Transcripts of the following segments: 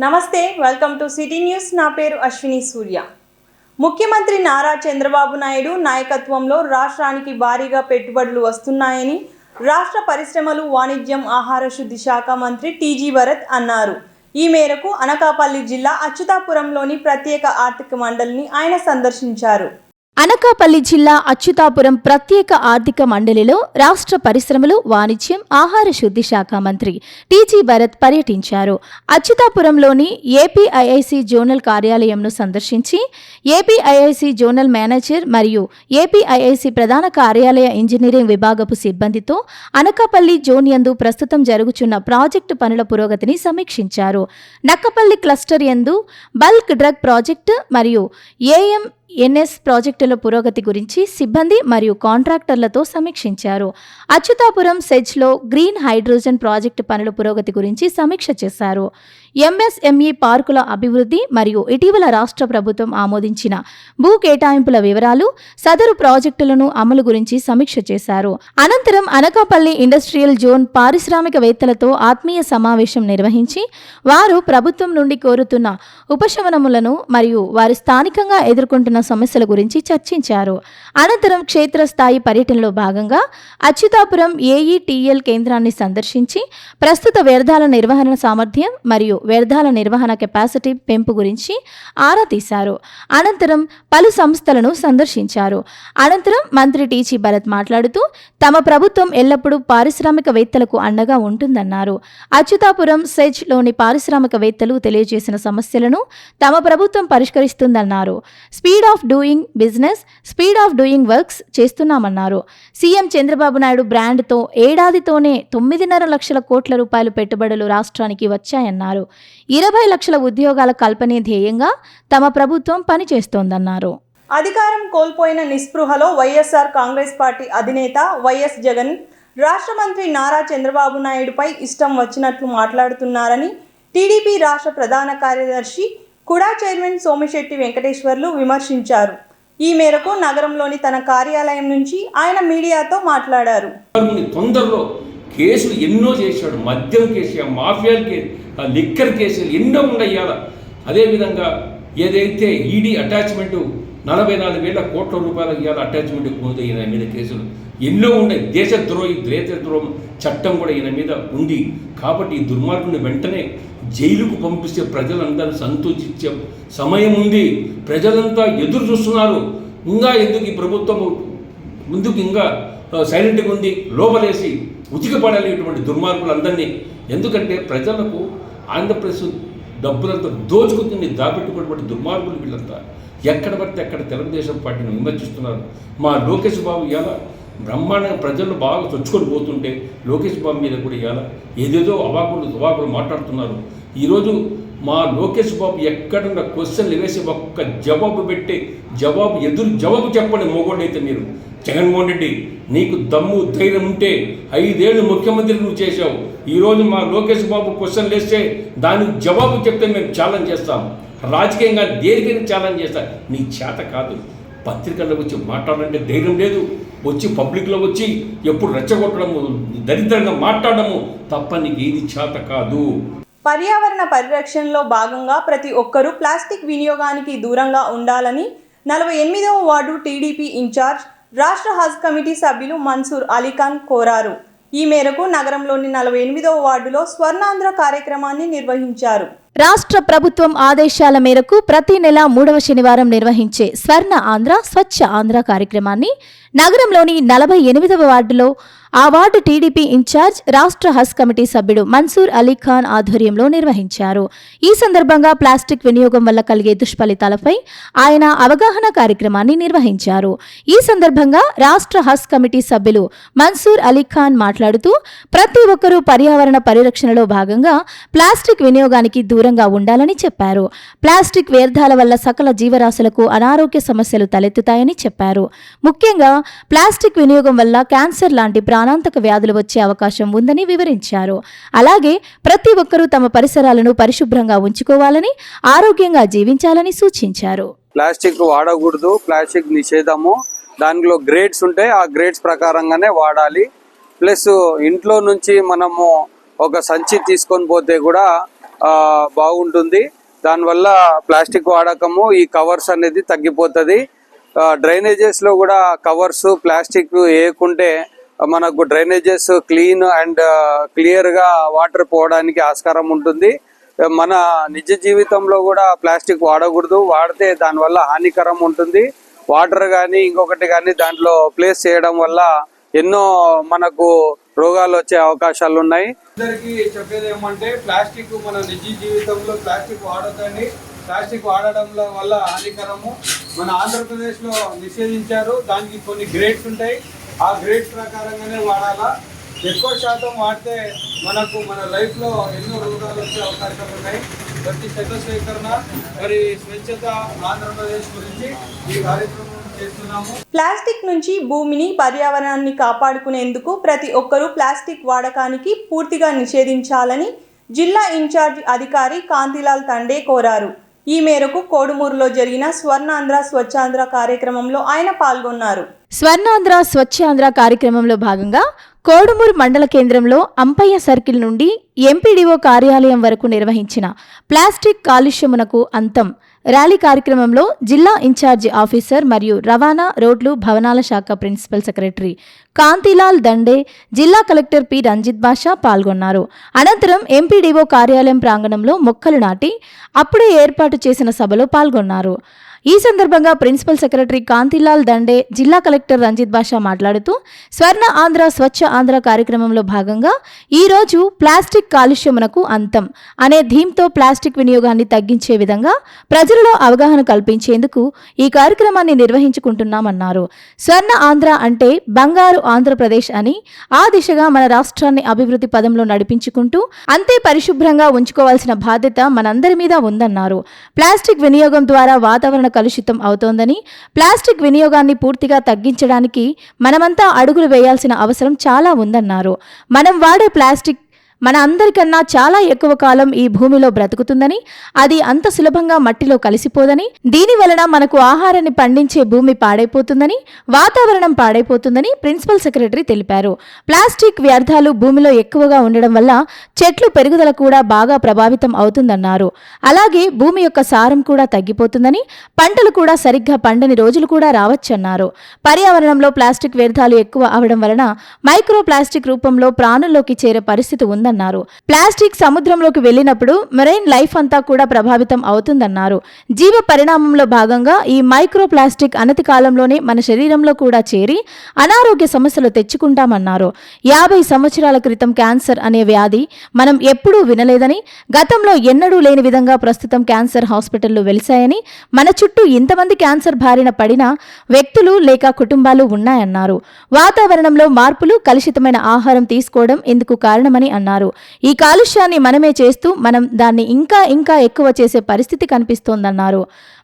నమస్తే, welcome to city news. నా పేరు అశ్విని సూర్య. ముఖ్యమంత్రి నారా చంద్రబాబు నాయుడు నాయకత్వంలో రాష్ట్రానికి భారీగా పెట్టుబడులు వస్తున్నాయని రాష్ట్ర పరిశ్రమలు, వాణిజ్యం, ఆహార శుద్ధి శాఖ మంత్రి టీజీ భరత్ అన్నారు. ఈ మేరకు అనకాపల్లి జిల్లా అచ్యుతాపురంలోని ప్రత్యేక ఆర్థిక మండలిని ఆయన సందర్శించారు. అనకాపల్లి జిల్లా అచ్యుతాపురం ప్రత్యేక ఆర్థిక మండలిలో రాష్ట్ర పరిశ్రమలు, వాణిజ్యం, ఆహార శుద్ధి శాఖ మంత్రి టీజీ భరత్ పర్యటించారు. అచ్యుతాపురంలోని ఏపీఐఐసి జోనల్ కార్యాలయంను సందర్శించి ఏపీఐఐసి జోనల్ మేనేజర్ మరియు ఏపీఐఐసి ప్రధాన కార్యాలయ ఇంజనీరింగ్ విభాగపు సిబ్బందితో అనకాపల్లి జోన్ యందు ప్రస్తుతం జరుగుతున్న ప్రాజెక్టు పనుల పురోగతిని సమీక్షించారు. నక్కపల్లి క్లస్టర్ యందు బల్క్ డ్రగ్ ప్రాజెక్టు మరియు ఏఎంఎన్ఎస్ ప్రాజెక్టుల పురోగతి గురించి సిబ్బంది మరియు కాంట్రాక్టర్లతో సమీక్షించారు. అచ్యుతాపురం సెజ్లో గ్రీన్ హైడ్రోజన్ ప్రాజెక్టు పనుల పురోగతి గురించి సమీక్ష చేశారు. ఎంఎస్ఎంఈ పార్కుల అభివృద్ధి మరియు ఇటీవల రాష్ట్ర ప్రభుత్వం ఆమోదించిన భూ కేటాయింపుల వివరాలు, సదరు ప్రాజెక్టులను అమలు గురించి సమీక్ష చేశారు. అనంతరం అనకాపల్లి ఇండస్ట్రియల్ జోన్ పారిశ్రామికవేత్తలతో ఆత్మీయ సమావేశం నిర్వహించి వారు ప్రభుత్వం నుండి కోరుతున్న ఉపశమనములను మరియు వారి స్థానికంగా ఎదుర్కొంటున్న సమస్యల గురించి చర్చించారు. అనంతరం క్షేత్రస్థాయి పర్యటనలో భాగంగా అచ్యుతాపురం ఏఈటీఎల్ కేంద్రాన్ని సందర్శించి ప్రస్తుత వ్యర్థాల నిర్వహణ సామర్థ్యం మరియు వ్యర్థాల నిర్వహణ కెపాసిటీ పెంపు గురించి ఆరా తీశారు. అనంతరం పలు సంస్థలను సందర్శించారు. అనంతరం మంత్రి టీజీ భరత్ మాట్లాడుతూ తమ ప్రభుత్వం ఎల్లప్పుడూ పారిశ్రామికవేత్తలకు అండగా ఉంటుందన్నారు. అచ్యుతాపురం సెజ్లోని పారిశ్రామికవేత్తలు తెలియజేసిన సమస్యలను తమ ప్రభుత్వం పరిష్కరిస్తుందన్నారు. Speed of doing business, speed of doing works చేస్తున్నామన్నారు. సీఎం చంద్రబాబు నాయుడు బ్రాండ్తో ఏడాదితోనే 9.5 లక్షల కోట్ల రూపాయలు పెట్టుబడులు రాష్ట్రానికి వచ్చాయన్నారు. 20 లక్షల ఉద్యోగాల కల్పనే ధ్యేయంగా తమ ప్రభుత్వం పనిచేస్తోందన్నారు. అధికారం కోల్పోయిన నిస్పృహలో వైఎస్ఆర్ కాంగ్రెస్ పార్టీ అధినేత వైఎస్ జగన్ రాష్ట్ర మంత్రి నారా చంద్రబాబు నాయుడుపై ఇష్టం వచ్చినట్లు మాట్లాడుతున్నారని టీడీపీ రాష్ట్ర ప్రధాన కార్యదర్శి కుడా చైర్మన్ సోమిశెట్టి వెంకటేశ్వర్లు విమర్శించారు. ఈ మేరకు నగరంలోని తన కార్యాలయం నుంచి ఆయన మీడియాతో మాట్లాడారు. తొందరలో కేసులు ఎన్నో చేశాడు. మద్యం కేసు, మాఫియాల కేసు, లిక్కర్ కేసులు ఎన్నో ఉండయ్యాల. అదేవిధంగా ఏదైతే ఈడీ అటాచ్మెంటు 44,000 కోట్ల రూపాయల ఇవాళ అటాచ్మెంట్ పోతే ఈయన మీద కేసులు ఎన్నో ఉన్నాయి. దేశద్రోహం చట్టం కూడా ఈయన మీద ఉంది. కాబట్టి ఈ దుర్మార్గుని వెంటనే జైలుకు పంపిస్తే ప్రజలందరూ సంతోషించే సమయం ఉంది. ప్రజలంతా ఎదురు చూస్తున్నారు. ఇంకా ఎందుకు ఈ ప్రభుత్వం ముందుకు ఇంకా సైలెంట్గా ఉంది, లోపలేసి ఉతికపడాలి ఇటువంటి దుర్మార్గులందరినీ. ఎందుకంటే ప్రజలకు ఆంధ్రప్రదేశ్ డబ్బులంతా దోచుకుతుంది, దాపెట్టుకున్నటువంటి దుర్మార్గులు వీళ్ళంతా. ఎక్కడ పడితే అక్కడ తెలుగుదేశం పార్టీని విమర్శిస్తున్నారు. మా లోకేష్ బాబు ఇవాళ బ్రహ్మాండంగా ప్రజలు బాగా చొచ్చుకొని పోతుంటే లోకేష్ బాబు మీద కూడా ఇవాళ ఏదేదో అవాకులు మాట్లాడుతున్నారు. ఈరోజు మా లోకేష్ బాబు ఎక్కడున్న క్వశ్చన్లు వేసి ఒక్క జవాబు పెట్టి జవాబు చెప్పండి. మోగోడైతే మీరు జగన్మోహన్ రెడ్డి, నీకు దమ్ము ధైర్యం ఉంటే 5 ఏళ్ళు ముఖ్యమంత్రి నువ్వు చేశావు. ఈరోజు మా లోకేష్ బాబు క్వశ్చన్లు వేస్తే దానికి జవాబు చెప్తే మేము ఛాలెంజ్ చేస్తాం. రాజకీయంగా దేనికైనా ఛాలెంజ్ చేస్తాం. నీ చేత కాదు. పత్రికల్లో వచ్చి మాట్లాడాలంటే ధైర్యం లేదు. వచ్చి పబ్లిక్లో వచ్చి ఎప్పుడు రెచ్చగొట్టడము, దరిద్రంగా మాట్లాడము తప్ప నీకు ఏది చేత కాదు. పర్యావరణ పరిరక్షణలో భాగంగా ప్రతి ఒక్కరూ ప్లాస్టిక్ వినియోగానికి దూరంగా ఉండాలని 48వ వార్డు టీడీపీ ఇన్ఛార్జ్, రాష్ట్ర హజ్ కమిటీ సభ్యులు మన్సూర్ అలీఖాన్ కోరారు. ఈ మేరకు నగరంలోని 48వ వార్డులో స్వర్ణాంధ్ర కార్యక్రమాన్ని నిర్వహించారు. రాష్ట్ర ప్రభుత్వం ఆదేశాల మేరకు ప్రతి నెల 3వ శనివారం నిర్వహించే స్వర్ణ ఆంధ్ర, స్వచ్ఛ ఆంధ్ర కార్యక్రమాన్ని నగరంలోని 48వ వార్డులో ఆ వార్డు టీడీపీ ఇన్ఛార్జ్, రాష్ట్ర హజ్ కమిటీ సభ్యుడు మన్సూర్ అలీఖాన్ ఆధ్వర్యంలో నిర్వహించారు. ఈ సందర్భంగా ప్లాస్టిక్ వినియోగం వల్ల కలిగే దుష్ఫలితాలపై ఆయన అవగాహన కార్యక్రమాన్ని నిర్వహించారు. ఈ సందర్భంగా రాష్ట్ర హజ్ కమిటీ సభ్యులు మన్సూర్ అలీఖాన్ మాట్లాడుతూ ప్రతి ఒక్కరూ పర్యావరణ పరిరక్షణలో భాగంగా ప్లాస్టిక్ వినియోగానికి దూరంగా ఉండాలని చెప్పారు. ప్లాస్టిక్ వ్యర్థాల వల్ల సకల జీవరాశులకు అనారోగ్య సమస్యలు తలెత్తుతాయని చెప్పారు. ముఖ్యంగా ప్లాస్టిక్ వినియోగం వల్ల క్యాన్సర్ లాంటి ప్రాణాంతక వ్యాధులు వచ్చే అవకాశం ఉందని వివరించారు. అలాగే ప్రతి ఒక్కరూ తమ పరిసరాలను పరిశుభ్రంగా ఉంచుకోవాలని, ఆరోగ్యంగా జీవించాలని సూచించారు. ప్లాస్టిక్ వాడకూడదు, ప్లాస్టిక్ నిషేధము, దానిలో గ్రేడ్స్ ఉంటాయి, ఆ గ్రేడ్స్ ప్రకారంగానే వాడాలి. ప్లస్ ఇంట్లో నుంచి మనము ఒక సంచి తీసుకొని పోతే కూడా బాగుంటుంది. దానివల్ల ప్లాస్టిక్ వాడకము ఈ కవర్స్ అనేది తగ్గిపోతుంది. డ్రైనేజెస్ లో కూడా కవర్స్ ప్లాస్టిక్ వేయకుంటే మనకు డ్రైనేజెస్ క్లీన్ అండ్ క్లియర్ గా వాటర్ పోవడానికి ఆస్కారం ఉంటుంది. మన నిజ జీవితంలో కూడా ప్లాస్టిక్ వాడకూడదు. వాడితే దానివల్ల హానికరం ఉంటుంది. వాటర్ కానీ ఇంకొకటి కానీ దాంట్లో ప్లేస్ చేయడం వల్ల ఎన్నో మనకు రోగాలు వచ్చే అవకాశాలు ఉన్నాయి. అందరికీ చెప్పేది ఏమంటే ప్లాస్టిక్ మన నిజ జీవితంలో ప్లాస్టిక్ వాడొద్దండి. ప్లాస్టిక్ వాడడం వల్ల హానికరము. మన ఆంధ్రప్రదేశ్లో నిషేధించారు. దానికి కొన్ని గ్రేడ్స్ ఉంటాయి. ఆ గ్రేడ్స్ ప్రకారంగానే వాడాలా. ఎక్కువ శాతం వాడితే మనకు మన లైఫ్లో ఎన్నో రోగాలు వచ్చే అవకాశాలు ఉన్నాయి. ప్రతి చెత్త సేకరణ మరి స్వచ్ఛత ఆంధ్రప్రదేశ్ గురించి ఈ కార్యక్రమం చేస్తున్నాము. ప్లాస్టిక్ నుంచి భూమిని పర్యావరణాన్ని కాపాడుకునేందుకు ప్రతి ఒక్కరూ ప్లాస్టిక్ వాడకానికి పూర్తిగా నిషేధించాలని జిల్లా ఇన్ఛార్జ్ అధికారి కాంతిలాల్ తండే కోరారు. ఈ మేరకు కోడుమూరులో జరిగిన స్వర్ణాంధ్ర స్వచ్ఛాంధ్ర కార్యక్రమంలో ఆయన పాల్గొన్నారు. స్వర్ణాంధ్ర స్వచ్ఛాంధ్ర కార్యక్రమంలో భాగంగా కోడుమూరు మండల కేంద్రంలో అంపయ్య సర్కిల్ నుండి ఎంపీడీఓ కార్యాలయం వరకు నిర్వహించిన ప్లాస్టిక్ కాలుష్యమునకు అంతం ర్యాలీ కార్యక్రమంలో జిల్లా ఇన్ఛార్జి ఆఫీసర్ మరియు రవాణా రోడ్లు భవనాల శాఖ ప్రిన్సిపల్ సెక్రటరీ కాంతిలాల్ దండే, జిల్లా కలెక్టర్ పి రంజిత్ బాషా పాల్గొన్నారు. అనంతరం ఎంపీడీఓ కార్యాలయం ప్రాంగణంలో మొక్కలు నాటి అప్పుడే ఏర్పాటు చేసిన సభలో పాల్గొన్నారు. ఈ సందర్భంగా ప్రిన్సిపల్ సెక్రటరీ కాంతిలాల్ దండే, జిల్లా కలెక్టర్ రంజిత్ బాషా మాట్లాడుతూ స్వర్ణ ఆంధ్ర స్వచ్ఛ ఆంధ్ర కార్యక్రమంలో భాగంగా ఈరోజు ప్లాస్టిక్ కాలుష్యమునకు అంతం అనే థీమ్తో ప్లాస్టిక్ వినియోగాన్ని తగ్గించే విధంగా ప్రజలలో అవగాహన కల్పించేందుకు ఈ కార్యక్రమాన్ని నిర్వహించుకుంటున్నామన్నారు. స్వర్ణ ఆంధ్ర అంటే బంగారు ఆంధ్రప్రదేశ్ అని, ఆ దిశగా మన రాష్ట్రాన్ని అభివృద్ధి పదంలో నడిపించుకుంటూ అంతే పరిశుభ్రంగా ఉంచుకోవాల్సిన బాధ్యత మనందరి మీద ఉందన్నారు. ప్లాస్టిక్ వినియోగం ద్వారా వాతావరణ కలుషితం అవుతోందని, ప్లాస్టిక్ వినియోగాన్ని పూర్తిగా తగ్గించడానికి మనమంతా అడుగులు వేయాల్సిన అవసరం చాలా ఉందన్నారు. మనం వాడే ప్లాస్టిక్ మన అందరికన్నా చాలా ఎక్కువ కాలం ఈ భూమిలో బ్రతుకుతుందని, అది అంత సులభంగా మట్టిలో కలిసిపోదని, దీని వలన మనకు ఆహారాన్ని పండించే భూమి పాడైపోతుందని, వాతావరణం పాడైపోతుందని ప్రిన్సిపల్ సెక్రటరీ తెలిపారు. ప్లాస్టిక్ వ్యర్థాలు భూమిలో ఎక్కువగా ఉండడం వల్ల చెట్లు పెరుగుదల కూడా బాగా ప్రభావితం అవుతుందన్నారు. అలాగే భూమి యొక్క సారం కూడా తగ్గిపోతుందని, పంటలు కూడా సరిగ్గా పండని రోజులు కూడా రావచ్చన్నారు. పర్యావరణంలో ప్లాస్టిక్ వ్యర్థాలు ఎక్కువ అవడం వలన మైక్రో ప్లాస్టిక్ రూపంలో ప్రాణుల్లోకి చేరే పరిస్థితి ఉందన్నారు. ప్లాస్టిక్ సముద్రంలోకి వెళ్ళినప్పుడు మెరైన్ లైఫ్ అంతా కూడా ప్రభావితం అవుతుందన్నారు. జీవ పరిణామంలో భాగంగా ఈ మైక్రో ప్లాస్టిక్ అనతి కాలంలోనే మన శరీరంలో కూడా చేరి అనారోగ్య సమస్యలు తెచ్చుకుంటామన్నారు. 50 సంవత్సరాల క్రితం క్యాన్సర్ అనే వ్యాధి మనం ఎప్పుడూ వినలేదని, గతంలో ఎన్నడూ లేని విధంగా ప్రస్తుతం క్యాన్సర్ హాస్పిటళ్లు వెలిశాయని, మన చుట్టూ ఇంతమంది క్యాన్సర్ బారిన పడిన వ్యక్తులు లేక కుటుంబాలు ఉన్నాయన్నారు. వాతావరణంలో మార్పులు, కలుషితమైన ఆహారం తీసుకోవడం ఇందుకు కారణమని అన్నారు. ఈ కాలుష్యాన్ని మనమే చేస్తూ మనం దాన్ని ఇంకా ఎక్కువ చేసే పరిస్థితి కనిపిస్తోందన్నారు.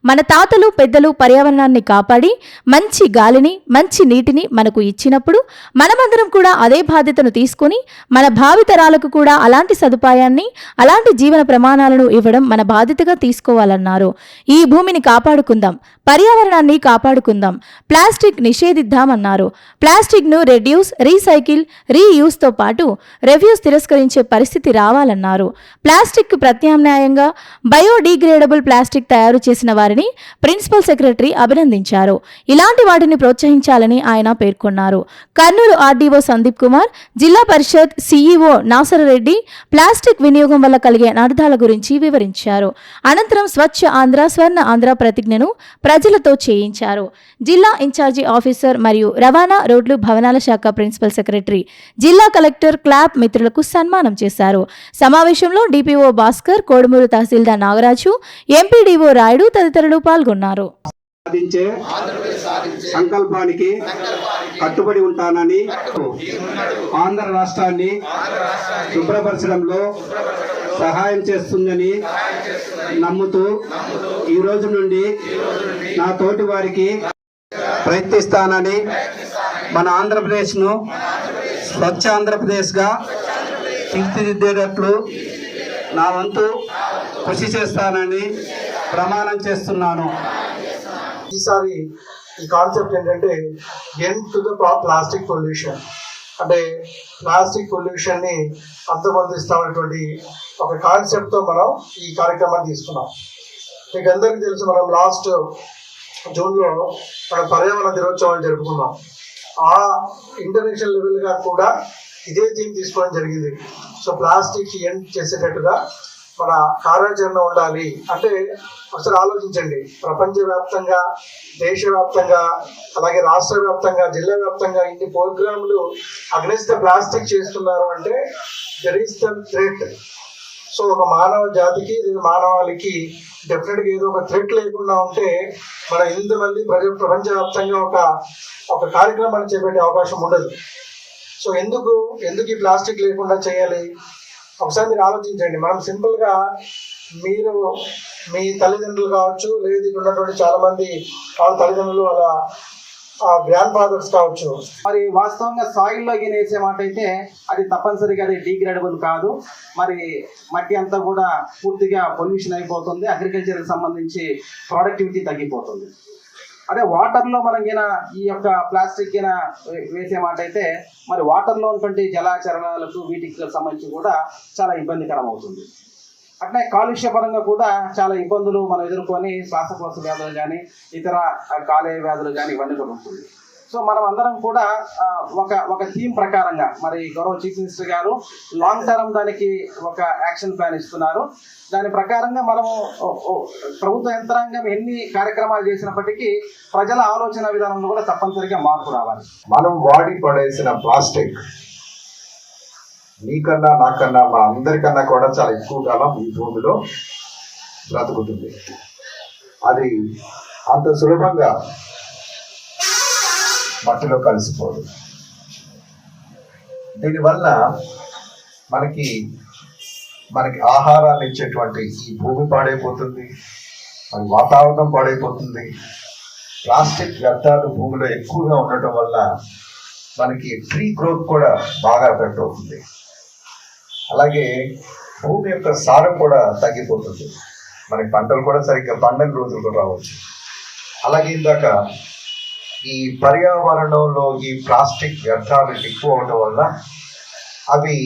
మన తాతలు పెద్దలు పర్యావరణాన్ని కాపాడి మంచి గాలిని, మంచి నీటిని మనకు ఇచ్చినప్పుడు మనమందరం కూడా అదే బాధ్యతను తీసుకొని మన భావితరాలకు కూడా అలాంటి సదుపాయాన్ని, అలాంటి జీవన ప్రమాణాలను ఇవ్వడం మన బాధ్యతగా తీసుకోవాలన్నారు. ఈ భూమిని కాపాడుకుందాం, పర్యావరణాన్ని కాపాడుకుందాం, ప్లాస్టిక్ నిషేధిద్దామన్నారు. ప్లాస్టిక్ను రెడ్యూస్, రీసైకిల్, రీయూస్తో పాటు రివ్యూస్ తిరస్కరించే పరిస్థితి రావాలన్నారు. ప్లాస్టిక్ ప్రత్యామ్నాయంగా బయోడిగ్రేడబుల్ ప్లాస్టిక్ తయారు చేసిన వారిని ప్రిన్సిపల్ సెక్రటరీ అభినందించారు. ఇలాంటి వాటిని ప్రోత్సహించాలని ఆయన పేర్కొన్నారు. కర్నూలు ఆర్డీఓ సందీప్ కుమార్, జిల్లా పరిషత్ సిఈఓ నాసరరెడ్డి ప్లాస్టిక్ వినియోగం వల్ల కలిగే అనర్థాల గురించి వివరించారు. అనంతరం స్వచ్ఛ ఆంధ్ర స్వర్ణ ఆంధ్ర ప్రతిజ్ఞను ప్రజలతో చేయించారు. జిల్లా ఇన్ఛార్జి ఆఫీసర్ మరియు రవాణా రోడ్లు భవనాల శాఖ ప్రిన్సిపల్ సెక్రటరీ, జిల్లా కలెక్టర్ క్లాప్ మిత్రులకు సన్మానం చేశారు. సమావేశంలో డిపిఓ భాస్కర్, కోడుమూరు తహసీల్దార్ నాగరాజు, ఎంపీడీఓ రాయుడు తదితరులు పాల్గొన్నారు. సాధించే సంకల్పానికి కట్టుబడి ఉంటానని, ఆంధ్ర రాష్ట్రాన్ని శుభ్రపరచడంలో సహాయం చేస్తుందని నమ్ముతూ ఈ రోజు నుండి నా తోటి వారికి ప్రయత్నిస్తానని, మన ఆంధ్రప్రదేశ్ను స్వచ్ఛ ఆంధ్రప్రదేశ్గా తీర్చిదిద్దేటట్లు నా వంతు కృషి చేస్తానని ప్రమాణం చేస్తున్నాను. ఈసారి ఈ కాన్సెప్ట్ ఏంటంటే end to the plastic pollution. అంటే ప్లాస్టిక్ పొల్యూషన్ని అంతమొందిస్తామనేటువంటి ఒక కాన్సెప్ట్తో మనం ఈ కార్యక్రమాన్ని తీసుకున్నాం. మీకు అందరికీ తెలుసు, మనం లాస్ట్ జూన్లో మన పర్యావరణ దినోత్సవాన్ని జరుపుకున్నాం. ఆ ఇంటర్నేషనల్ లెవెల్గా కూడా ఇదే థీమ్ తీసుకోవడం జరిగింది. సో ప్లాస్టిక్ ఎండ్ చేసేటట్టుగా మన కార్యాచరణ ఉండాలి. అంటే ఒకసారి ఆలోచించండి, ప్రపంచవ్యాప్తంగా, దేశవ్యాప్తంగా, అలాగే రాష్ట్ర వ్యాప్తంగా, జిల్లా వ్యాప్తంగా ఇన్ని ప్రోగ్రాములు అగ్నెస్ట్ ద ప్లాస్టిక్ చేస్తున్నారు అంటే there is the threat. So ఒక మానవ జాతికి, మానవాళికి డెఫినెట్గా ఏదో ఒక థ్రెట్ లేకుండా ఉంటే మన ఇంతమంది ప్రపంచవ్యాప్తంగా ఒక కార్యక్రమాన్ని చేపట్టే అవకాశం ఉండదు. సో ఎందుకు ఈ ప్లాస్టిక్ లేకుండా చేయాలి? ఒకసారి మీరు ఆలోచించండి. మనం సింపుల్గా మీరు మీ తల్లిదండ్రులు కావచ్చు, లేదు ఇక్కడ ఉన్నటువంటి చాలామంది వాళ్ళ తల్లిదండ్రులు, వాళ్ళ గ్రాండ్ ఫాదర్స్ కావచ్చు, మరి వాస్తవంగా సాయిల్లో వేసే మాట అయితే అది తప్పనిసరిగా అది డీగ్రేడబుల్ కాదు. మరి మట్టి అంతా కూడా పూర్తిగా పొల్యూషన్ అయిపోతుంది, అగ్రికల్చర్కి సంబంధించి ప్రొడక్టివిటీ తగ్గిపోతుంది. అదే వాటర్లో మనం ఈ యొక్క ప్లాస్టిక్ వేసే మాట అయితే మరి వాటర్లో ఉన్నటువంటి జలాచరణాలకు వీటికి సంబంధించి కూడా చాలా ఇబ్బందికరం అవుతుంది. అట్లే కాలుష్య పరంగా కూడా చాలా ఇబ్బందులు మనం ఎదుర్కొని శ్వాసకోశ వ్యాధులు కానీ, ఇతర కాలేయ వ్యాధులు కానీ ఇవన్నీ కూడా ఉంటుంది. సో మనం అందరం కూడా ఒక థీమ్ ప్రకారంగా మరి గౌరవ చీఫ్ మినిస్టర్ గారు లాంగ్ టర్మ్ దానికి ఒక యాక్షన్ ప్లాన్ ఇస్తున్నారు. దాని ప్రకారంగా మనము ప్రభుత్వ యంత్రాంగం ఎన్ని కార్యక్రమాలు చేసినప్పటికీ ప్రజల ఆలోచన విధానంలో కూడా తప్పనిసరిగా మార్పు రావాలి. మనం వాడి పడేసిన ప్లాస్టిక్ నీకన్నా నాకన్నా మన అందరికన్నా కూడా చాలా ఎక్కువ కాలం ఈ భూమిలో బ్రతుకుతుంది. అది అంత సులభంగా మట్టిలో కలిసిపోదు. దీనివల్ల మనకి ఆహారాన్ని ఇచ్చేటువంటి ఈ భూమి పాడైపోతుంది, మన వాతావరణం పాడైపోతుంది. ప్లాస్టిక్ వ్యర్థాలు భూమిలో ఎక్కువగా ఉండటం వల్ల మనకి ట్రీ గ్రోత్ కూడా బాగా ఎఫెక్ట్ అవుతుంది. అలాగే భూమి యొక్క సారం కూడా తగ్గిపోతుంది, మనకి పంటలు కూడా సరిగ్గా పండని రోజులు కూడా రావచ్చు. అలాగే ఇందాక ఈ పర్యావరణంలో ఈ ప్లాస్టిక్ వ్యర్థాలు ఎక్కువ అవడం వల్ల అవి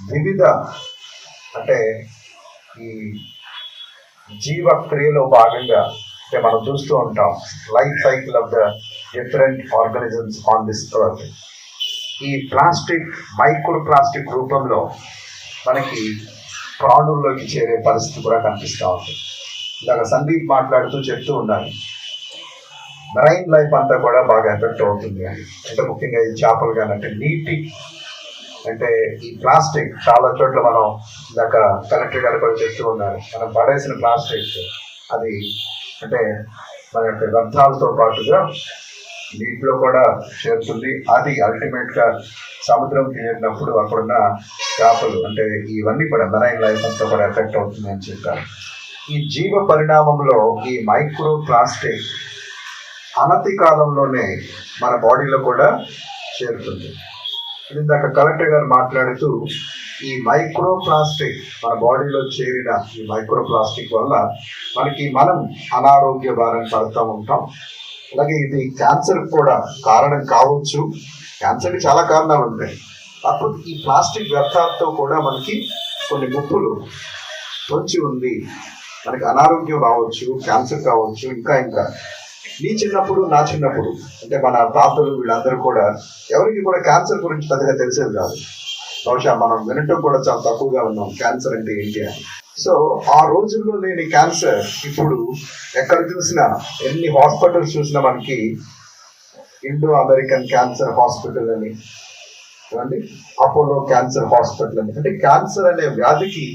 వివిధ అంటే ఈ జీవక్రియలో భాగంగా అంటే మనం చూస్తూ ఉంటాం life cycle of the different organisms on this earth. ఈ ప్లాస్టిక్ మైక్రో ప్లాస్టిక్ రూపంలో మనకి ప్రాణుల్లోకి చేరే పరిస్థితి కూడా కనిపిస్తూ ఉంటుంది. ఇలాగ సందీప్ మాట్లాడుతూ చెప్తూ ఉన్నారు, మెరైన్ లైఫ్ అంతా కూడా బాగా ఎఫెక్ట్ అవుతుంది అని. అంటే ముఖ్యంగా ఈ చేపలు కానీ, అంటే నీటి అంటే ఈ ప్లాస్టిక్ చాలా చోట్ల మనం ఇందాక కలెక్టర్ గారు కూడా చెప్తూ ఉన్నారు, మనం పడేసిన ప్లాస్టిక్ అది అంటే మన యొక్క వ్యర్థాలతో పాటుగా నీటిలో కూడా చేరుతుంది. అది అల్టిమేట్గా సముద్రంకి చేరినప్పుడు అక్కడున్న చేపలు అంటే ఇవన్నీ కూడా మెరైన్ లైఫ్ అంతా కూడా ఎఫెక్ట్ అవుతుంది అని చెప్పారు. ఈ జీవ పరిణామంలో ఈ మైక్రో ప్లాస్టిక్ అనతి కాలంలోనే మన బాడీలో కూడా చేరుతుంది. ఇందాక కలెక్టర్ గారు మాట్లాడుతూ ఈ మైక్రో ప్లాస్టిక్ మన బాడీలో చేరిన ఈ మైక్రో ప్లాస్టిక్ వల్ల మనం అనారోగ్య బారిన పడుతూ ఉంటాం. అలాగే ఇది క్యాన్సర్ కూడా కారణం కావచ్చు. క్యాన్సర్కి చాలా కారణాలు ఉంటాయి. అప్పుడు ఈ ప్లాస్టిక్ వ్యర్థాలతో కూడా మనకి కొన్ని ముప్పులు పొంచి ఉంది. మనకి అనారోగ్యం రావచ్చు, క్యాన్సర్ కావచ్చు, ఇంకా నీ చిన్నప్పుడు నా చిన్నప్పుడు అంటే మన తాతలు వీళ్ళందరూ కూడా ఎవరికి కూడా క్యాన్సర్ గురించి పెద్దగా తెలిసేది కాదు. బహుశా మనం వినటం కూడా చాలా తక్కువగా ఉన్నాం క్యాన్సర్ అంటే ఏంటి అని. సో ఆ రోజుల్లో లేని క్యాన్సర్ ఇప్పుడు ఎక్కడ చూసినా, ఎన్ని హాస్పిటల్స్ చూసినా మనకి ఇండో అమెరికన్ క్యాన్సర్ హాస్పిటల్ అని, అపోలో క్యాన్సర్ హాస్పిటల్ అని, అంటే క్యాన్సర్ అనే వ్యాధికి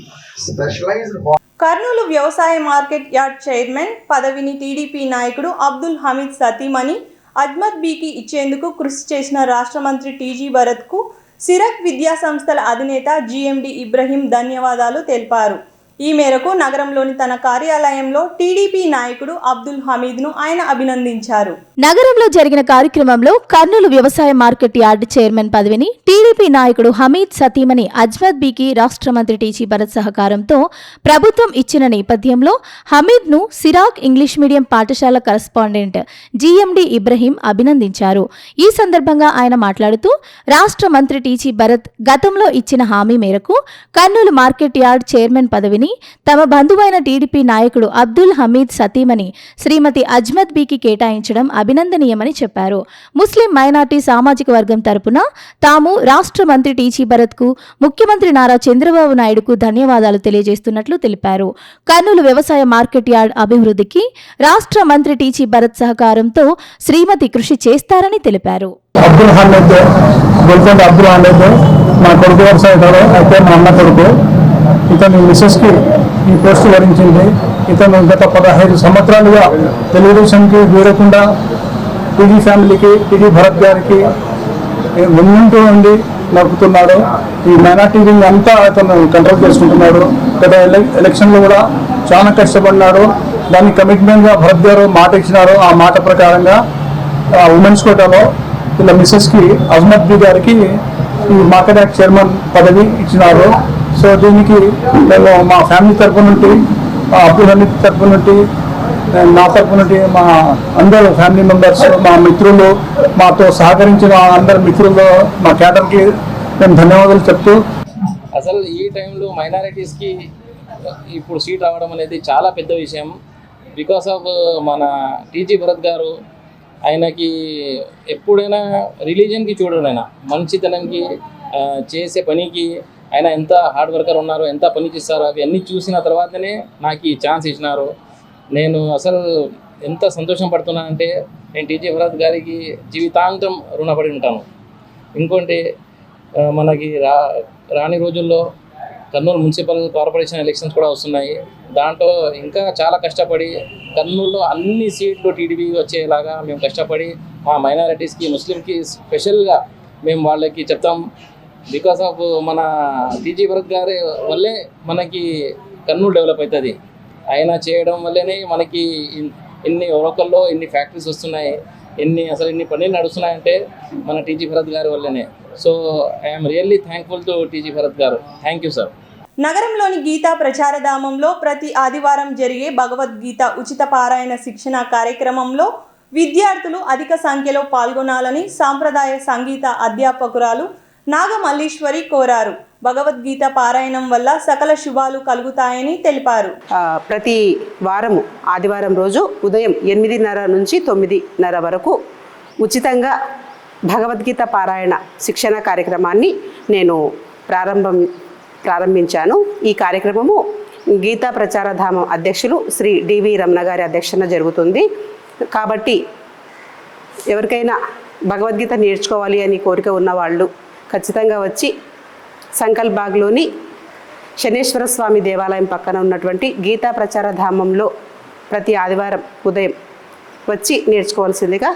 స్పెషలైజ్డ్. కర్నూలు వ్యవసాయ మార్కెట్ యార్డ్ చైర్మన్ పదవిని టీడీపీ నాయకుడు అబ్దుల్ హమీద్ సతీమణి అజ్మత్ బీకి ఇచ్చేందుకు కృషి చేసిన రాష్ట్ర మంత్రి టీజీ భరత్కు సిరక్ విద్యా సంస్థల అధినేత జీఎండీ ఇబ్రహీం ధన్యవాదాలు తెలిపారు. ఈ మేరకు నగరంలోని తన కార్యాలయంలో టీడీపీ నాయకుడు అబ్దుల్ హమీద్ను ఆయన అభినందించారు. నగరంలో జరిగిన కార్యక్రమంలో కర్నూలు వ్యవసాయ మార్కెట్ యార్డ్ చైర్మన్ పదవిని టీడీపీ నాయకుడు హమీద్ సతీమణి అజ్మద్ బీకి రాష్ట్ర మంత్రి టీజీ భరత్ సహకారంతో ప్రభుత్వం ఇచ్చిన నేపథ్యంలో హమీద్ను సిరాక్ ఇంగ్లీష్ మీడియం పాఠశాల కరస్పాండెంట్ జీఎండి ఇబ్రహీం అభినందించారు. ఈ సందర్భంగా ఆయన మాట్లాడుతూ రాష్ట్ర మంత్రి టీజీ భరత్ గతంలో ఇచ్చిన హామీ మేరకు కర్నూలు మార్కెట్ యార్డ్ చైర్మన్ పదవిని తమ బంధువైన టీడీపీ నాయకుడు అబ్దుల్ హమీద్ సతీమణి శ్రీమతి అజ్మద్ బీకి కేటాయించడం అభినందనీయమని చెప్పారు. ముస్లిం మైనార్టీ సామాజిక వర్గం తరపున తాము రాష్ట్ర మంత్రి టీజీ భరత్ కు ముఖ్యమంత్రి నారా చంద్రబాబు నాయుడుకు ధన్యవాదాలు తెలియజేస్తున్నట్లు తెలిపారు. కర్నూలు వ్యవసాయ మార్కెట్ యార్డ్ అభివృద్ధికి రాష్ట్ర మంత్రి టీజీ భరత్ సహకారంతో శ్రీమతి కృషి చేస్తారని తెలిపారు. అబ్దుల్ హమీద్ మా కొడుకు వ్యవసాయదారు అయితే మా అన్న కొడుకు. ఇతను మిసెస్కి ఈ పోస్టు వరించింది. ఇతను గత 15 సంవత్సరాలుగా తెలుగుదేశంకి వీరకుండా టీడీ ఫ్యామిలీకి టీడీ భరత్ గారికి ముందుంటూ ఉండి నడుపుతున్నాడు. ఈ మైనార్టీ వింగ్ అంతా అతను కంట్రోల్ చేసుకుంటున్నాడు. గత ఎలక్షన్లో కూడా చాలా కష్టపడినాడు. దానికి కమిట్మెంట్గా భరత్ గారు మాట ఇచ్చినారు. ఆ మాట ప్రకారంగా ఉమెన్స్ కోటాలో ఇలా మిసెస్కి అజ్మద్ బీ గారికి ఈ మార్కెట్ యార్డ్ చైర్మన్ పదవి ఇచ్చినారు. సో దీనికి మేము మా ఫ్యామిలీ తరఫు నుండి, అబ్దుల్ హమీద్ తరఫు నుండి, నా తరఫు నుండి, మా అందరూ ఫ్యామిలీ మెంబర్స్, మా మిత్రులు, మాతో సహకరించిన అందరు మిత్రులు, మా క్యాడర్కి మేము ధన్యవాదాలు చెప్తూ, అసలు ఈ టైంలో మైనారిటీస్కి ఇప్పుడు సీట్ రావడం అనేది చాలా పెద్ద విషయం. బికాస్ ఆఫ్ మన టీజీ భరత్ గారు, ఆయనకి ఎప్పుడైనా రిలీజన్కి చూడడు, ఆయన మంచితనంకి, చేసే పనికి ఆయన ఎంత హార్డ్ వర్కర్ ఉన్నారు, ఎంత పని చేస్తారో అవన్నీ చూసిన తర్వాతనే నాకు ఈ ఛాన్స్ ఇచ్చినారు. నేను అసలు ఎంత సంతోషం పడుతున్నానంటే నేను టీజీ భరత్ గారికి జీవితాంతం రుణపడి ఉంటాను. ఇంకోటి మనకి రాని రోజుల్లో కర్నూలు మున్సిపల్ కార్పొరేషన్ ఎలక్షన్స్ కూడా వస్తున్నాయి. దాంట్లో ఇంకా చాలా కష్టపడి కర్నూలులో అన్ని సీట్లు టీడీపీ వచ్చేలాగా మేము కష్టపడి మా మైనారిటీస్కి, ముస్లింకి స్పెషల్గా మేము వాళ్ళకి చెప్తాం. బికాస్ ఆఫ్ మన టీజీ భరత్ గారి వల్లే మనకి కర్నూలు డెవలప్ అవుతుంది. ఆయన చేయడం వల్లనే మనకి ఇన్ని లోకల్లో ఇన్ని ఫ్యాక్టరీస్ వస్తున్నాయి, ఇన్ని పనులు నడుస్తున్నాయంటే మన టీజీ భరత్ గారి వల్లనే. So I'm really thankful to TG Bharath గారు. Thank you sir. నగరంలోని గీతా ప్రచారధామంలో ప్రతి ఆదివారం జరిగే భగవద్గీత ఉచిత పారాయణ శిక్షణ కార్యక్రమంలో విద్యార్థులు అధిక సంఖ్యలో పాల్గొనాలని సాంప్రదాయ సంగీత అధ్యాపకురాలు నాగమల్లీశ్వరి కోరారు. భగవద్గీత పారాయణం వల్ల సకల శుభాలు కలుగుతాయని తెలిపారు. ప్రతి వారము ఆదివారం రోజు ఉదయం 8:30 నుంచి 9:30 వరకు ఉచితంగా భగవద్గీత పారాయణ శిక్షణ కార్యక్రమాన్ని నేను ప్రారంభించాను. ఈ కార్యక్రమము గీతా ప్రచారధామం అధ్యక్షులు శ్రీ డివి రమణ గారి అధ్యక్షన జరుగుతుంది. కాబట్టి ఎవరికైనా భగవద్గీత నేర్చుకోవాలి అని కోరిక ఉన్నవాళ్ళు ఖచ్చితంగా వచ్చి సంకల్ప్ బాగ్లోని శనేశ్వర స్వామి దేవాలయం పక్కన ఉన్నటువంటి గీతా ప్రచారధామంలో ప్రతి ఆదివారం ఉదయం వచ్చి నేర్చుకోవాల్సిందిగా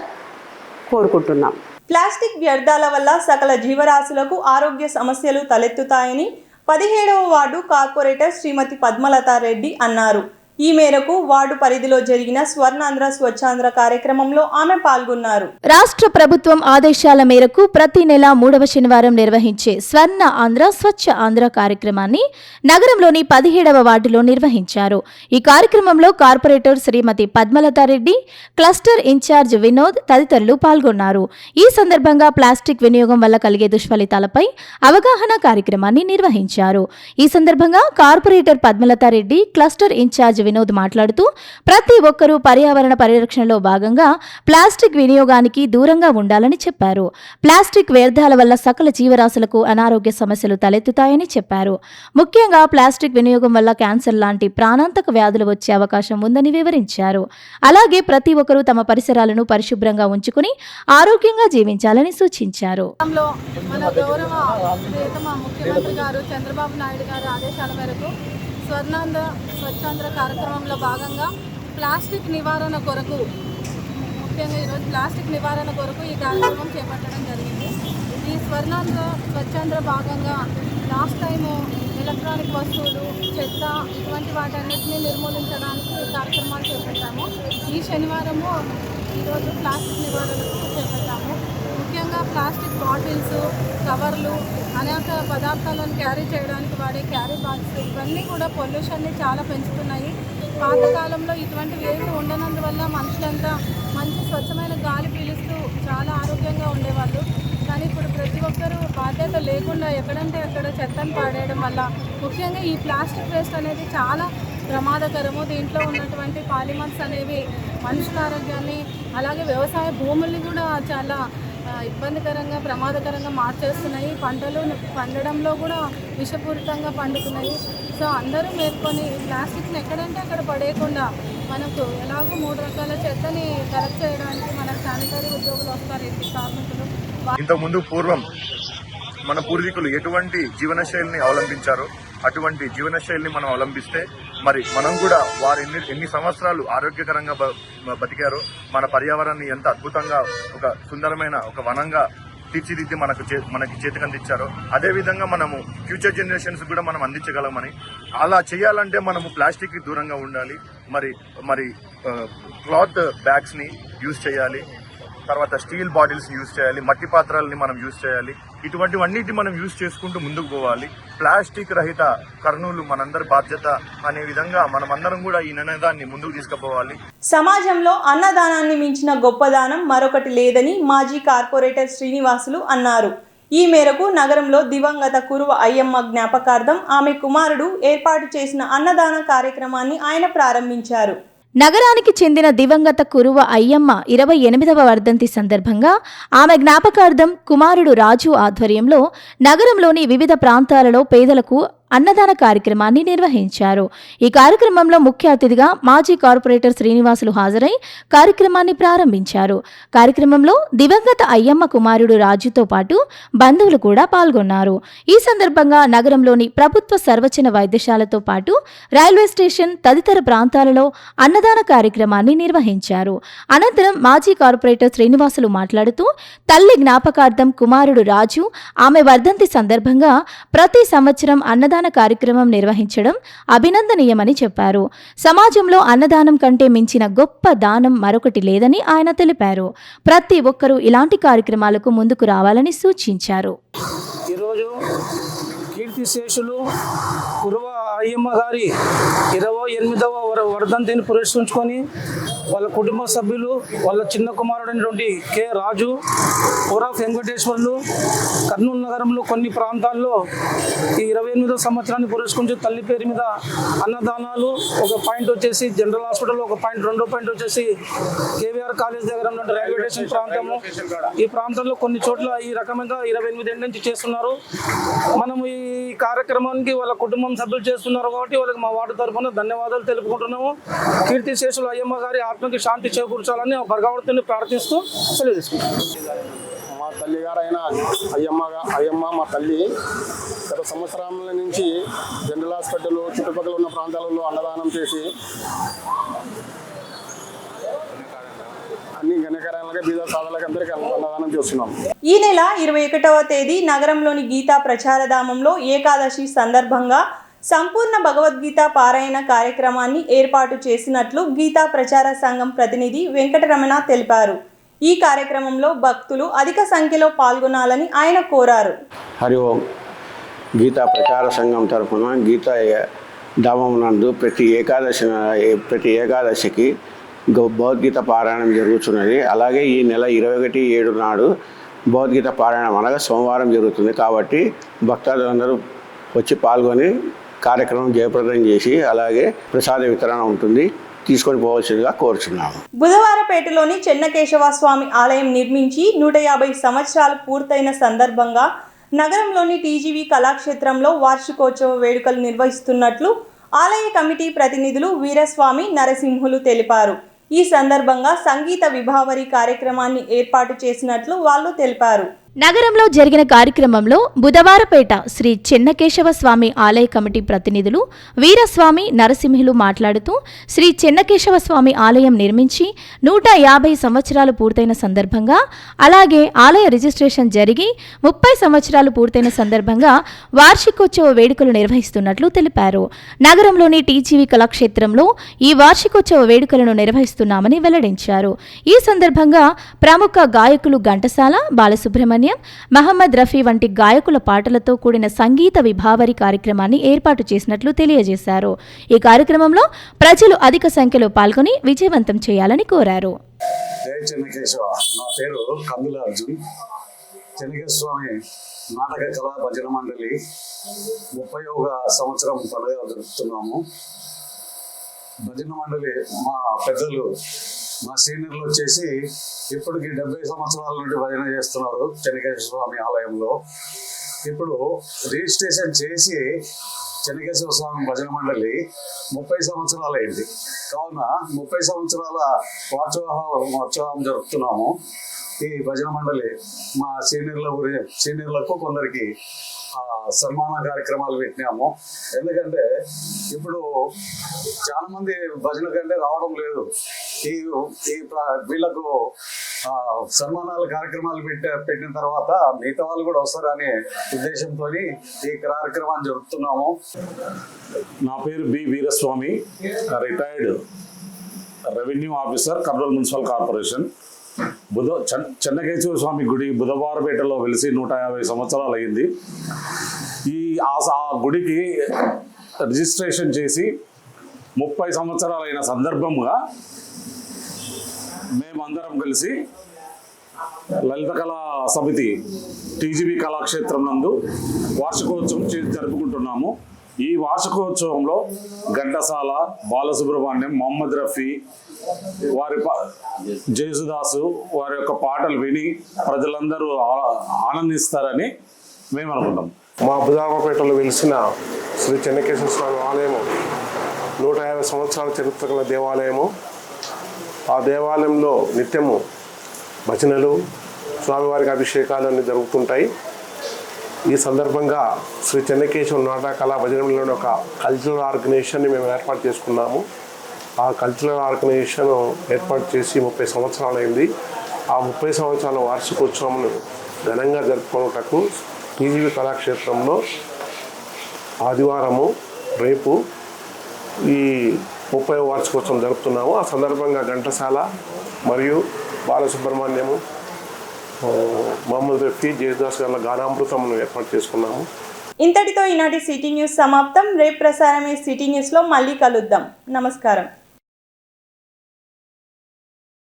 కోరుకుంటున్నాం. ప్లాస్టిక్ వ్యర్థాల వల్ల సకల జీవరాశులకు ఆరోగ్య సమస్యలు తలెత్తుతాయని 17వ వార్డు కార్పొరేటర్ శ్రీమతి పద్మలతారెడ్డి అన్నారు. ఈ మేరకు వార్డు పరిధిలో జరిగిన స్వర్ణాంధ్ర స్వచ్ఛాంధ్ర కార్యక్రమంలో ఆమె పాల్గొన్నారు. రాష్ట్ర ప్రభుత్వం ఆదేశాల మేరకు ప్రతి నెల 3వ శనివారం నిర్వహించే స్వర్ణ ఆంధ్ర స్వచ్ఛ ఆంధ్ర కార్యక్రమాన్ని నగరంలోని 17వ వార్డులో నిర్వహించారు. ఈ కార్యక్రమంలో కార్పొరేటర్ శ్రీమతి పద్మలతారెడ్డి, క్లస్టర్ ఇన్ఛార్జ్ వినోద్ తదితరులు పాల్గొన్నారు. ఈ సందర్భంగా ప్లాస్టిక్ వినియోగం వల్ల కలిగే దుష్ఫలితాలపై అవగాహన కార్యక్రమాన్ని నిర్వహించారు. ఈ సందర్భంగా corporator Padmalathareddy, cluster incharge Vinod మాట్లాడుతూ ప్రతి ఒక్కరూ పర్యావరణ పరిరక్షణలో భాగంగా ప్లాస్టిక్ వినియోగానికి దూరంగా ఉండాలని చెప్పారు. ప్లాస్టిక్ వ్యర్థాల వల్ల సకల జీవరాశులకు అనారోగ్య సమస్యలు తలెత్తుతాయని చెప్పారు. ముఖ్యంగా ప్లాస్టిక్ వినియోగం వల్ల క్యాన్సర్ లాంటి ప్రాణాంతక వ్యాధులు వచ్చే అవకాశం ఉందని వివరించారు. అలాగే ప్రతి ఒక్కరూ తమ పరిసరాలను పరిశుభ్రంగా ఉంచుకుని ఆరోగ్యంగా జీవించాలని సూచించారు. మన గౌరవ ముఖ్యమంత్రి గారు చంద్రబాబు నాయుడు గారి ఆదేశాల మేరకు స్వర్ణాంధ్ర స్వచ్ఛాంధ్ర కార్యక్రమంలో భాగంగా ప్లాస్టిక్ నివారణ కొరకు, ముఖ్యంగా ఈరోజు ప్లాస్టిక్ నివారణ కొరకు ఈ కార్యక్రమం చేపట్టడం జరిగింది. ఈ స్వర్ణాంధ్ర స్వచ్ఛాంధ్ర భాగంగా లాస్ట్ టైము ఎలక్ట్రానిక్ వస్తువులు, చెత్త ఇటువంటి వాటన్నిటిని నిర్మూలించడానికి కార్యక్రమాలు చేపట్టాము. ఈ శనివారము ఈరోజు ప్లాస్టిక్ నివారణకు చేపట్టాము. ముఖ్యంగా ప్లాస్టిక్ బాటిల్స్, కవర్లు, అనేక పదార్థాలను క్యారీ చేయడానికి వాడే క్యారీ బాక్స్ ఇవన్నీ కూడా పొల్యూషన్ని చాలా పెంచుతున్నాయి. పాతకాలంలో ఇటువంటివి ఏమీ ఉండనందువల్ల మనుషులంతా మంచి స్వచ్ఛమైన గాలి పీలుస్తూ చాలా ఆరోగ్యంగా ఉండేవాళ్ళు. కానీ ఇప్పుడు ప్రతి ఒక్కరూ బాధ్యత లేకుండా ఎక్కడంటే అక్కడ చెత్తను పాడేయడం వల్ల ముఖ్యంగా ఈ ప్లాస్టిక్ వేస్ట్ అనేది చాలా ప్రమాదకరము. దీంట్లో ఉన్నటువంటి పాలిమర్స్ అనేవి మనుషుల ఆరోగ్యాన్ని అలాగే వ్యవసాయ భూముల్ని కూడా చాలా ఇబ్బందికరంగా ప్రమాదకరంగా మార్చేస్తున్నాయి. పంటలు పండడంలో కూడా విషపూరితంగా పండుతున్నాయి. సో అందరూ మేల్కొని ప్లాస్టిక్ని ఎక్కడంటే అక్కడ పడేయకుండా మనకు ఎలాగో 3 రకాల చెత్తని కలెక్ట్ చేయడానికి మన శానిటరీ ఉద్యోగులు వస్తారు, ఇంటి కార్మికులు. ఇంతకుముందు పూర్వం మన పూర్వీకులు ఎటువంటి జీవనశైలిని అవలంబించారో అటువంటి జీవనశైలిని మనం అవలంబిస్తే మరి మనం కూడా వారు ఎన్ని సంవత్సరాలు ఆరోగ్యకరంగా బతికారో మన పర్యావరణాన్ని ఎంత అద్భుతంగా ఒక సుందరమైన ఒక వనంగా తీర్చిదిద్ది మనకి చేతికి అందించారో అదేవిధంగా మనము ఫ్యూచర్ జనరేషన్స్ కూడా మనం అందించగలమని, అలా చేయాలంటే మనము ప్లాస్టిక్ కి దూరంగా ఉండాలి. మరి క్లాత్ బ్యాగ్స్ ని యూజ్ చేయాలి, తర్వాత స్టీల్ బాటిల్స్ యూజ్ చేయాలి, మట్టి పాత్రల్ని మనం యూజ్ చేయాలి. ఇటువంటివన్నిటి మనం యూజ్ చేసుకుంటూ ముందుకు పోవాలి. ప్లాస్టిక్ రహిత కర్నూలు మనందరి బాధ్యత అనే విధంగా మనమందరం కూడా ఈ నినాదాన్ని ముందుకు తీసుకుపోవాలి. సమాజంలో అన్నదానాన్ని మించిన గొప్పదానం మరొకటి లేదని మాజీ కార్పొరేటర్ శ్రీనివాసులు అన్నారు. ఈ మేరకు నగరంలో దివంగత కురువ అయ్యమ్మ జ్ఞాపకార్థం ఆమె కుమారుడు ఏర్పాటు చేసిన అన్నదాన కార్యక్రమాన్ని ఆయన ప్రారంభించారు. నగరానికి చెందిన దివంగత కురువ అయ్యమ్మ 28వ వర్ధంతి సందర్భంగా ఆమె జ్ఞాపకార్థం కుమారుడు రాజు ఆధ్వర్యంలో నగరంలోని వివిధ ప్రాంతాలలో పేదలకు అన్నదాన కార్యక్రమాన్ని నిర్వహించారు. ఈ కార్యక్రమంలో ముఖ్య అతిథిగా మాజీ కార్పొరేటర్ శ్రీనివాసులు హాజరై కార్యక్రమాన్ని ప్రారంభించారు. కార్యక్రమంలో దివంగత అయ్యమ్మ కుమారుడు రాజుతో పాటు బంధువులు కూడా పాల్గొన్నారు. ఈ సందర్భంగా నగరంలోని ప్రభుత్వ సర్వజన వైద్యశాలతో పాటు రైల్వే స్టేషన్ తదితర ప్రాంతాలలో అన్నదాన కార్యక్రమాన్ని నిర్వహించారు. అనంతరం మాజీ కార్పొరేటర్ శ్రీనివాసులు మాట్లాడుతూ తల్లి జ్ఞాపకార్థం కుమారుడు రాజు ఆమె వర్ధంతి సందర్భంగా ప్రతి సంవత్సరం అన్నదాన కార్యక్రమం నిర్వహించడం అభినందనీయమని చెప్పారు. సమాజంలో అన్నదానం కంటే మించిన గొప్ప దానం మరొకటి లేదని ఆయన తెలిపారు. ప్రతి ఒక్కరూ ఇలాంటి కార్యక్రమాలకు ముందుకు రావాలని సూచించారు. ఈరోజు కీర్తిశేషులు కురువ అయ్యమ్మ గారి 28వ వర్ధంతిని పురస్కరించుకొని వాళ్ళ కుటుంబ సభ్యులు, వాళ్ళ చిన్న కుమారుడైనటువంటి కె రాజు, ఓరాఫ్ వెంకటేశ్వర్లు కర్నూలు నగరంలో కొన్ని ప్రాంతాల్లో ఈ 28వ సంవత్సరాన్ని పురస్కరించి తల్లి పేరు మీద అన్నదానాలు, ఒక పాయింట్ వచ్చేసి జనరల్ హాస్పిటల్, ఒక పాయింట్, రెండో పాయింట్ వచ్చేసి కేవీఆర్ కాలేజ్ దగ్గర ఉన్న రైల్వే స్టేషన్ ప్రాంతము. ఈ ప్రాంతంలో కొన్ని చోట్ల ఈ రకమైన 28 ఏళ్ళ నుంచి చేస్తున్నారు. మనము ఈ కార్యక్రమానికి వాళ్ళ కుటుంబం సభ్యులు చేస్తున్నారు కాబట్టి వాళ్ళకి మా వార్డు తరఫున ధన్యవాదాలు తెలుపుకుంటున్నాము. కీర్తిశేషులు అయ్యమ్మ గారి ఆత్మకి శాంతి చేకూర్చాలని భగవంతుని ప్రార్థిస్తూ సెలవు తీసుకుంటాం. మా తల్లి గారు అయిన అయ్యమ్మ మా తల్లి గత సంవత్సరాల నుంచి జనరల్ హాస్పిటల్ చుట్టుపక్కల ఉన్న ప్రాంతాలలో అన్నదానం చేసి అన్ని ఘనకార్యాలుగా బీద సాధులకు అందరికీ అన్నదానం చేస్తున్నాం. ఈ నెల 21వ తేదీ నగరంలోని గీతా ప్రచారధామంలో ఏకాదశి సందర్భంగా సంపూర్ణ భగవద్గీత పారాయణ కార్యక్రమాన్ని ఏర్పాటు చేసినట్లు గీతా ప్రచార సంఘం ప్రతినిధి వెంకటరమణ తెలిపారు. ఈ కార్యక్రమంలో భక్తులు అధిక సంఖ్యలో పాల్గొనాలని ఆయన కోరారు. హరి ఓం. గీతా ప్రచార సంఘం తరఫున గీతా ధామం నందు ప్రతి ఏకాదశికి భగవద్గీత పారాయణం జరుగుతున్నది. అలాగే ఈ నెల 21/7 నాడు భగవద్గీత పారాయణం అనగా సోమవారం జరుగుతుంది. కాబట్టి భక్తులందరూ వచ్చి పాల్గొని కార్యక్రమం జయప్రదం చేసి అలాగే ప్రసాద వితరణ ఉంటుంది, తీసుకొని పోవాల్సిందిగా కోరుచున్నాము. బుధవారపేటలోని చెన్నకేశవ స్వామి ఆలయం నిర్మించి 150 సంవత్సరాలు పూర్తయిన సందర్భంగా నగరంలోని టీజీవీ కళాక్షేత్రంలో వార్షికోత్సవ వేడుకలు నిర్వహిస్తున్నట్లు ఆలయ కమిటీ ప్రతినిధులు వీరస్వామి నరసింహులు తెలిపారు. ఈ సందర్భంగా సంగీత విభావరి కార్యక్రమాన్ని ఏర్పాటు చేసినట్లు వాళ్ళు తెలిపారు. నగరంలో జరిగిన కార్యక్రమంలో బుధవారపేట శ్రీ చెన్నకేశవ స్వామి ఆలయ కమిటీ ప్రతినిధులు వీరస్వామి నరసింహులు మాట్లాడుతూ శ్రీ చెన్నకేశవ స్వామి ఆలయం నిర్మించి 150 సంవత్సరాలు పూర్తయిన సందర్భంగా అలాగే ఆలయ రిజిస్ట్రేషన్ జరిగి 30 సంవత్సరాలు పూర్తయిన సందర్భంగా వార్షికోత్సవ వేడుకలు నిర్వహిస్తున్నట్లు తెలిపారు. నగరంలోని టీజీవీ కళాక్షేత్రంలో ఈ వార్షికోత్సవ వేడుకలను నిర్వహిస్తున్నామని వెల్లడించారు. ఈ సందర్భంగా ప్రముఖ గాయకులు ఘంటసాల, బాలసుబ్రహ్మణ్యం, మహమ్మద్ రఫీ వంటి గాయకుల పాటలతో కూడిన సంగీత విభావరి కార్యక్రమాన్ని ఏర్పాటు చేసినట్లు తెలియజేశారు. ఈ కార్యక్రమంలో ప్రజలు అధిక సంఖ్యలో పాల్గొని విజయవంతం చేయాలని కోరారు. జై చెన్నకేశవ. నా పేరు కందుల అర్జున్. చెన్నకేశవ స్వామి నాటక కళా భజన మండలి 31వ సంవత్సరం పండుగ జరుపుతున్నాము. భజన మండలి మా పెద్దలు, మా సీనియర్లు వచ్చేసి ఇప్పటికి 70 సంవత్సరాల నుండి భజన చేస్తున్నారు చెన్నకేశవ స్వామి ఆలయంలో. ఇప్పుడు రిజిస్ట్రేషన్ చేసి చెన్నకేశవ స్వామి భజన మండలి 30 సంవత్సరాలు అయింది. కావున 30 సంవత్సరాల వార్షోత్సవం జరుపుతున్నాము. ఈ భజన మండలి మా సీనియర్లకు కొందరికి సన్మాన కార్యక్రమాలు పెట్టినాము. ఎందుకంటే ఇప్పుడు చాలా మంది భజన కంటే రావడం లేదు. వీళ్ళకు సన్మానాల కార్యక్రమాలు పెట్టిన తర్వాత మిగతా వాళ్ళు కూడా వస్తారనే ఉద్దేశంతో ఈ కార్యక్రమాన్ని జరుపుతున్నాము. నా పేరు B Veeraswamy, retired revenue officer, Kurnool municipal corporation. Chennakesava Swamy గుడి బుధవారపేటలో వెలిసి 150 సంవత్సరాలు అయింది. ఆ గుడికి రిజిస్ట్రేషన్ చేసి 30 సంవత్సరాలు అయిన సందర్భంగా మేమందరం కలిసి లలిత కళా సమితి టీజీవీ కళాక్షేత్రం నందు వార్షికోత్సవం జరుపుకుంటున్నాము. ఈ వార్షికోత్సవంలో ఘంటసాల, బాలసుబ్రహ్మణ్యం, మహమ్మద్ రఫీ, వారి జేసుదాసు వారి యొక్క పాటలు విని ప్రజలందరూ ఆనందిస్తారని మేము అనుకుంటాం. మా బుధవారపేటలో వెలిసిన శ్రీ చెన్నకేశవ స్వామి ఆలయము 150 సంవత్సరాల చరిత్ర గల దేవాలయము. ఆ దేవాలయంలో నిత్యము భజనలు, స్వామివారికి అభిషేకాలు అన్నీ జరుగుతుంటాయి. ఈ సందర్భంగా శ్రీ చెన్నకేశవ నాటక కళా భజనలోని ఒక కల్చరల్ ఆర్గనైజేషన్ని మేము ఏర్పాటు చేసుకున్నాము. ఆ కల్చరల్ ఆర్గనైజేషన్ ఏర్పాటు చేసి 30 సంవత్సరాలు అయింది. ఆ 30 సంవత్సరాల వార్షికోత్సవంను ఘనంగా జరుపుకోవటకు టీజీవీ కళాక్షేత్రంలో ఆదివారము రేపు ఈ 30వ వార్షికోత్సవం జరుపుతున్నాము. ఆ సందర్భంగా ఘంటసాల మరియు బాలసుబ్రహ్మణ్యము, మహమ్మద్ రఫీ, జయదాస్ గారి గానామృతమును ఏర్పాటు చేసుకున్నాము. ఇంతటితో ఈనాటి సిటీ న్యూస్ సమాప్తం. రేపు ప్రసారమే సిటీ న్యూస్లో మళ్ళీ కలుద్దాం. నమస్కారం.